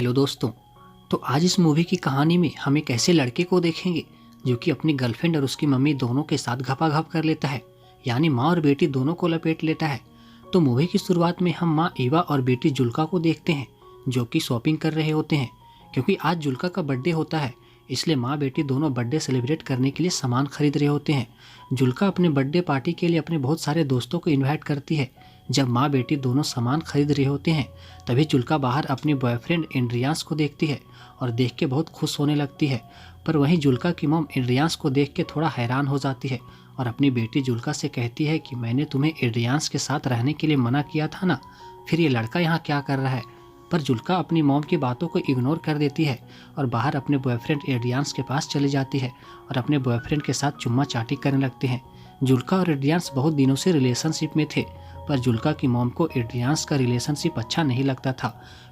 Hello दोस्तों। तो आज इस मूवी की कहानी में हम एक ऐसे लड़के को देखेंगे जो कि अपनी गर्लफ्रेंड और उसकी मम्मी दोनों के साथ घपाघप कर लेता है, यानी माँ और बेटी दोनों को लपेट लेता है। तो मूवी की शुरुआत में हम माँ ईवा और बेटी जुल्का को देखते हैं जो कि शॉपिंग कर रहे होते हैं, क्योंकि आज जुल्का का बर्थडे होता है। इसलिए माँ बेटी दोनों बर्थडे सेलिब्रेट करने के लिए सामान खरीद रहे होते हैं। जुल्का अपने बर्थडे पार्टी के लिए अपने बहुत सारे दोस्तों को इन्वाइट करती है। जब माँ बेटी दोनों सामान खरीद रहे होते हैं तभी जुल्का बाहर अपनी बॉयफ्रेंड एंड्रियास को देखती है और देख के बहुत खुश होने लगती है। पर वहीं जुल्का की मॉम एंड्रियास को देख के थोड़ा हैरान हो जाती है और अपनी बेटी जुल्का से कहती है कि मैंने तुम्हें एंड्रियास के साथ रहने के लिए मना किया था ना, फिर ये लड़का यहाँ क्या कर रहा है। पर जुल्का अपनी मॉम की बातों को इग्नोर कर देती है और बाहर अपने बॉयफ्रेंड एंड्रियास के पास चली जाती है और अपने बॉयफ्रेंड के साथ चुम्मा चाटी करने लगते हैं। जुल्का और एंड्रियास बहुत दिनों से रिलेशनशिप में थे, पर जुल्का की मॉम को एंड्रियास का रिलेशनशिप अच्छा नहीं लगता था।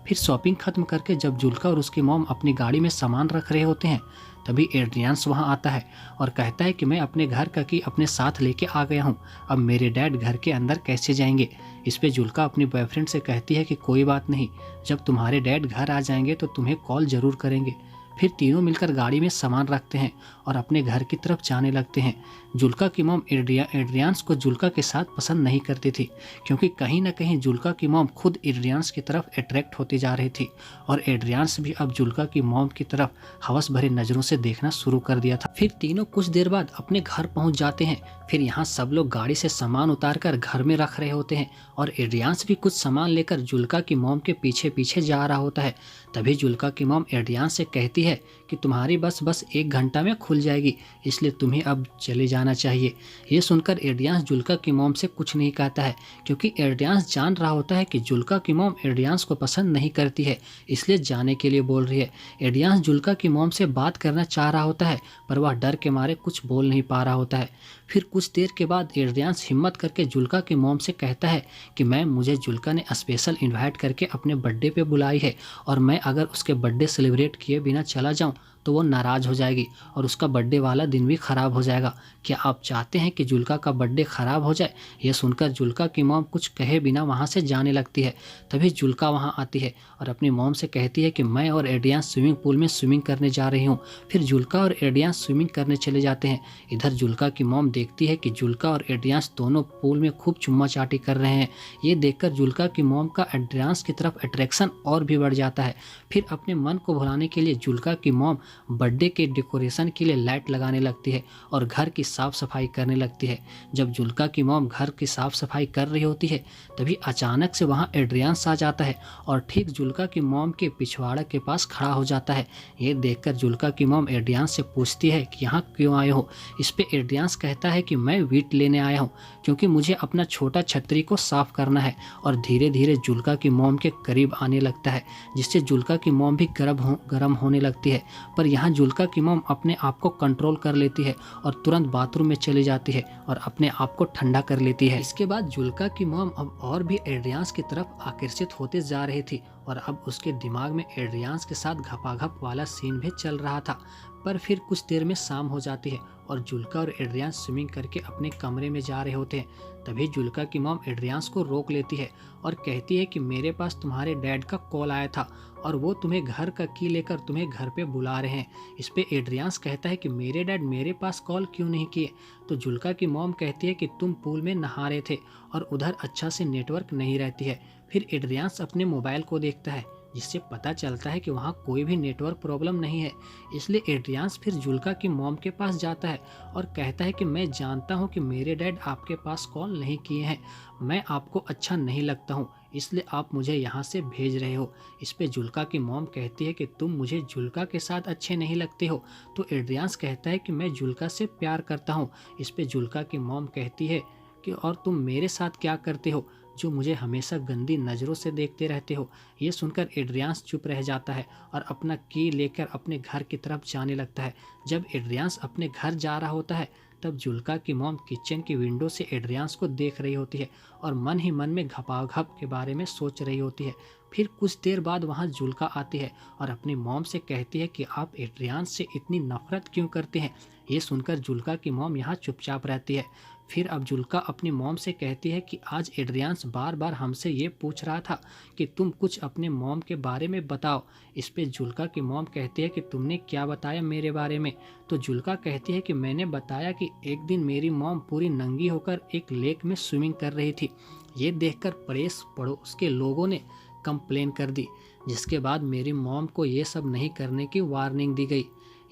फिर शॉपिंग खत्म करके जब जुल्का और उसकी मॉम अपनी गाड़ी में सामान रख रहे होते हैं तभी एंड्रियास वहां आता है और कहता है कि मैं अपने घर का की अपने साथ लेके आ गया हूं, अब मेरे डैड घर के अंदर कैसे जाएंगे। इस पे जुल्का अपनी बॉयफ्रेंड से कहती है कि कोई बात नहीं, जब तुम्हारे डैड घर आ जाएंगे तो तुम्हें कॉल जरूर करेंगे। फिर तीनों मिलकर गाड़ी में सामान रखते हैं और अपने घर की तरफ जाने लगते हैं। जुल्का की मॉम एंड्रियास को जुल्का के साथ पसंद नहीं करती थी, क्योंकि कहीं ना कहीं जुल्का की मॉम खुद एंड्रियास की तरफ अट्रैक्ट होती जा रही थी और एंड्रियास भी अब जुल्का की मॉम की तरफ हवस भरे नज़रों से देखना शुरू कर दिया था। फिर तीनों कुछ देर बाद अपने घर पहुंच जाते हैं। फिर यहाँ सब लोग गाड़ी से सामान उतार कर घर में रख रहे होते हैं और एंड्रियास भी कुछ सामान लेकर जुल्का की मॉम के पीछे पीछे जा रहा होता है। तभी जुल्का की मॉम एंड्रियास से कहती है कि तुम्हारी बस 1 घंटा में खुल जाएगी, इसलिए तुम्हें अब चले जाना चाहिए। ये सुनकर एंड्रियास जुल्का की मॉम से कुछ नहीं कहता है, क्योंकि एंड्रियास जान रहा होता है कि जुल्का की मॉम एंड्रियास को पसंद नहीं करती है, इसलिए जाने के लिए बोल रही है। एंड्रियास जुल्का की मॉम से बात करना चाह रहा होता है, पर वह डर के मारे कुछ बोल नहीं पा रहा होता है। फिर कुछ देर के बाद एंड्रियास हिम्मत करके जुल्का की मॉम से कहता है कि मैम, मुझे जुल्का ने स्पेशल इन्वाइट करके अपने बर्थडे पे बुलाई है और मैं अगर उसके बर्थडे सेलिब्रेट किए बिना चला जाऊं तो वो नाराज़ हो जाएगी और उसका बर्थडे वाला दिन भी ख़राब हो जाएगा। क्या आप चाहते हैं कि जुल्का का बर्थडे ख़राब हो जाए। ये सुनकर जुल्का की मॉम कुछ कहे बिना वहाँ से जाने लगती है। तभी जुल्का वहाँ आती है और अपनी मॉम से कहती है कि मैं और एंड्रियास स्विमिंग पूल में स्विमिंग करने जा रही हूँ। फिर जुल्का और एंड्रियास स्विमिंग करने चले जाते हैं। इधर जुल्का की मॉम देखती है कि जुल्का और एंड्रियास दोनों पूल में खूब चुम्मा चाटी कर रहे हैं। ये देखकर जुल्का की मॉम का एंड्रियास की तरफ अट्रैक्शन और भी बढ़ जाता है। फिर अपने मन को भुलाने के लिए जुल्का की मॉम बर्थडे के डेकोरेशन के लिए लाइट लगाने लगती है और घर की साफ सफाई करने लगती है। जब जुल्का की मॉम घर की साफ सफाई कर रही होती है तभी अचानक से वहां एंड्रियास आ जाता है और ठीक जुल्का की मॉम के पिछवाड़ा के पास खड़ा हो जाता है। ये देखकर जुल्का की मॉम एंड्रियास से पूछती है कि यहाँ क्यों आए हो। इस पे एंड्रियास कहता है कि मैं वीट लेने आया हूँ, क्योंकि मुझे अपना छोटा छतरी को साफ करना है। और धीरे धीरे जुल्का की मॉम के करीब आने लगता है, जिससे जुल्का की मॉम भी गर्म होने लगती है। पर यहाँ जुल्का की मॉम अपने आप को कंट्रोल कर लेती है और तुरंत बाथरूम में चली जाती है और अपने आप को ठंडा कर लेती है। इसके बाद जुल्का की मॉम अब और भी एंड्रियास की तरफ आकर्षित होते जा रही थी और अब उसके दिमाग में एंड्रियास के साथ घपाघप वाला सीन भी चल रहा था। पर फिर कुछ देर में शाम हो जाती है और जुल्का और एंड्रियास स्विमिंग करके अपने कमरे में जा रहे होते हैं। तभी जुल्का की मॉम एंड्रियास को रोक लेती है और कहती है कि मेरे पास तुम्हारे डैड का कॉल आया था और वो तुम्हें घर का की लेकर तुम्हें घर पे बुला रहे हैं। इस पे एंड्रियास कहता है कि मेरे डैड मेरे पास कॉल क्यों नहीं किए। तो जुल्का की मॉम कहती है कि तुम पूल में नहा रहे थे और उधर अच्छा से नेटवर्क नहीं रहती है। फिर एंड्रियास अपने मोबाइल को देखता है, जिससे पता चलता है कि वहाँ कोई भी नेटवर्क प्रॉब्लम नहीं है। इसलिए एंड्रियास फिर जुल्का की मॉम के पास जाता है और कहता है कि मैं जानता हूँ कि मेरे डैड आपके पास कॉल नहीं किए हैं, मैं आपको अच्छा नहीं लगता हूँ, इसलिए आप मुझे यहाँ से भेज रहे हो। इस पे जुल्का की मॉम कहती है कि तुम मुझे जुल्का के साथ अच्छे नहीं लगते हो। तो एंड्रियास कहता है कि मैं जुल्का से प्यार करता हूँ। इस पे जुल्का की मॉम कहती है कि और तुम मेरे साथ क्या करते हो जो मुझे हमेशा गंदी नज़रों से देखते रहते हो। ये सुनकर एंड्रियास चुप रह जाता है और अपना की लेकर अपने घर की तरफ जाने लगता है। जब एंड्रियास अपने घर जा रहा होता है तब जुल्का की मॉम किचन की विंडो से एंड्रियास को देख रही होती है और मन ही मन में घपाघप के बारे में सोच रही होती है। फिर कुछ देर बाद वहाँ जुल्का आती है और अपनी मॉम से कहती है कि आप एड्रियान से इतनी नफरत क्यों करते हैं। ये सुनकर जुल्का की मॉम यहाँ चुपचाप रहती है। फिर अब जुल्का अपनी मॉम से कहती है कि आज एड्रियान्स बार बार हमसे ये पूछ रहा था कि तुम कुछ अपने मॉम के बारे में बताओ। इस पे जुल्का की मॉम कहती है कि तुमने क्या बताया मेरे बारे में। तो जुल्का कहती है कि मैंने बताया कि एक दिन मेरी मॉम पूरी नंगी होकर एक लेक में स्विमिंग कर रही थी। ये देखकर पड़ोस के लोगों ने कंप्लेन कर दी, जिसके बाद मेरी मॉम को ये सब नहीं करने की वार्निंग दी गई।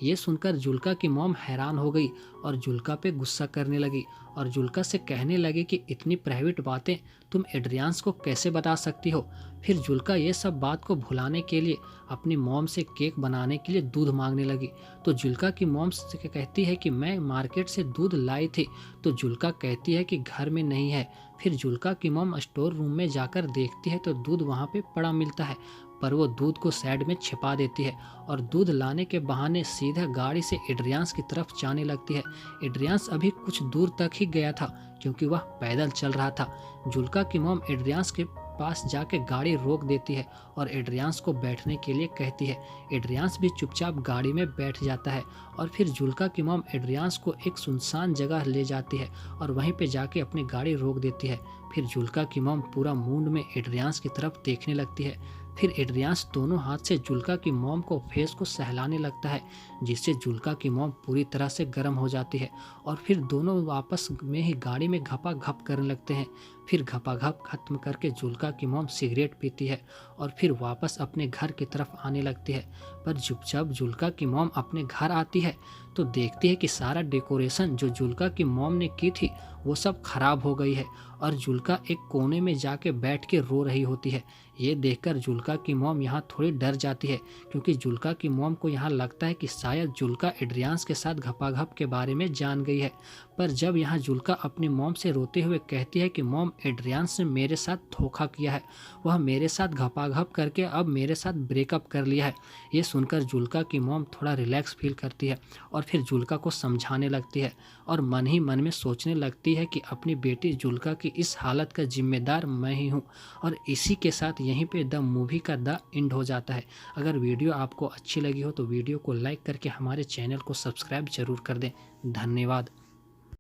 ये सुनकर जुल्का की मॉम हैरान हो गई और जुल्का पे गुस्सा करने लगी और जुल्का से कहने लगी कि इतनी प्राइवेट बातें तुम एड्रियान्स को कैसे बता सकती हो। फिर जुल्का ये सब बात को भुलाने के लिए अपनी मॉम से केक बनाने के लिए दूध मांगने लगी। तो जुल्का की मॉम से कहती है कि मैं मार्केट से दूध लाई थी। तो जुल्का कहती है कि घर में नहीं है। फिर जुल्का की मॉम स्टोर रूम में जाकर देखती है तो दूध वहाँ पे पड़ा मिलता है, पर वो दूध को साइड में छिपा देती है और दूध लाने के बहाने सीधा गाड़ी से एड्रियान्स की तरफ जाने लगती है। एड्रियान्स अभी कुछ दूर तक ही गया था क्योंकि वह पैदल चल रहा था। जुल्का की मॉम एड्रियान्स के पास जाके गाड़ी रोक देती है और एड्रियान्स को बैठने के लिए कहती है। एड्रियान्स भी चुपचाप गाड़ी में बैठ जाता है और फिर जुल्का की मॉम एड्रियान्स को एक सुनसान जगह ले जाती है और वहीं पे जाके अपनी गाड़ी रोक देती है। फिर जुल्का की मॉम पूरा मूड में एड्रियान्स की तरफ देखने लगती है। फिर एड्रियान्स दोनों हाथ से जुल्का की मॉम को फेस को सहलाने लगता है, जिससे जुल्का की मॉम पूरी तरह से गर्म हो जाती है और फिर दोनों आपस में ही गाड़ी में घपा-घप करने लगते हैं। फिर घपा-घप खत्म करके जुल्का की मॉम सिगरेट पीती है और फिर वापस अपने घर की तरफ आने लगती है। पर जब जुल्का की मॉम अपने घर आती है तो देखती है कि सारा डेकोरेशन जो जुल्का की मॉम ने की थी वो सब खराब हो गई है और जुल्का एक कोने में जाके बैठ के रो रही होती है। ये देखकर जुल्का की मॉम यहाँ थोड़ी डर जाती है क्योंकि जुल्का की मॉम को यहाँ लगता है कि शायद जुल्का एड्रियान्स के साथ घपाघप के बारे में जान गई है। पर जब यहाँ जुल्का अपनी मॉम से रोते हुए कहती है कि मॉम एड्रियान्स ने मेरे साथ धोखा किया है, वह मेरे साथ घपाघप करके अब मेरे साथ ब्रेकअप कर लिया है। ये सुनकर जुल्का की मॉम थोड़ा रिलैक्स फील करती है और फिर जुल्का को समझाने लगती है और मन ही मन में सोचने लगती है कि अपनी बेटी जुल्का की इस हालत का जिम्मेदार मैं ही हूँ। और इसी के साथ यहीं पे द मूवी का द एंड हो जाता है। अगर वीडियो आपको अच्छी लगी हो तो वीडियो को लाइक करके हमारे चैनल को सब्सक्राइब जरूर कर दें। धन्यवाद।